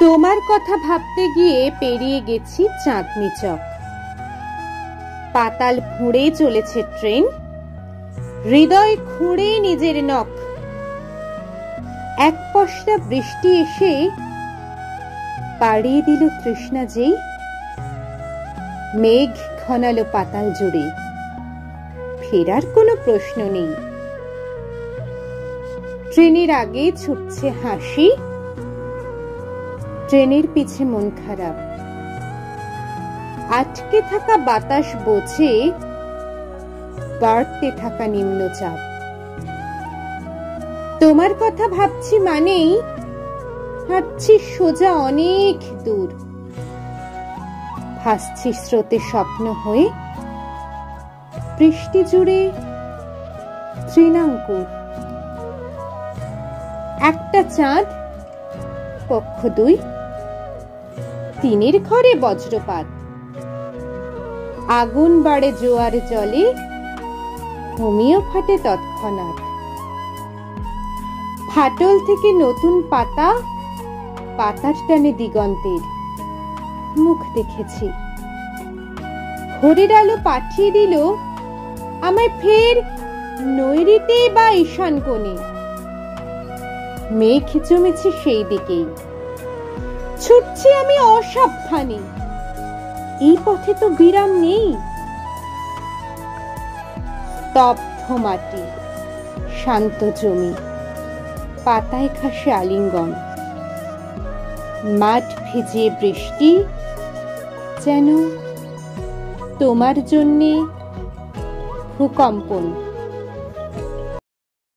তোমার কথা ভাবতে গিয়ে পেরিয়ে গেছি চাঁদনি চক। পাতাল ফুঁড়ে চলেছে ট্রেন, হৃদয় খুঁড়ে নিজের নখ। এক পশলা বৃষ্টি এসে পাড়িয়ে দিল তৃষ্ণা যেই, মেঘ ঘনালো পাতাল জুড়ে, ফেরার কোনো প্রশ্ন নেই। ট্রেনের আগে ছুটছে হাসি, ট্রেনের পিছে মন খারাপ। আটকে থাকা বাতাস বোঝে বাড়তে থাকা নিম্নচাপ। তোমার কথা ভাবছি মানেই হাঁটছি সোজা অনেক দূর, ভাসছি স্রোতে স্বপ্ন হয়ে, বৃষ্টি জুড়ে তৃণাঙ্কুর। একটা চাঁদ, পক্ষ দুই, তিনের ঘরে বজ্রপাত। আগুন বাড়ে জোয়ার জলে, ভূমিও ফাটে তৎক্ষণাৎ। ফাটল থেকে নতুন পাতা, পাতার টানে দিগন্তের মুখ দেখেছি। ভোরের আলো পাঠিয়ে দিল আমায় ফের নৈরিতে বা ঈশান কোণে। মেঘ জমেছে সেই দিকেই, ছুটছি আমি অসাবধানে। এই পথে তো বিরাম নেই। স্তব্ধ মাটি, শান্ত জমি, পাতায় ঘাসে আলিঙ্গন। মাঠ ভিজিয়ে বৃষ্টি, যেন তোমার জন্যে ভূকম্পন।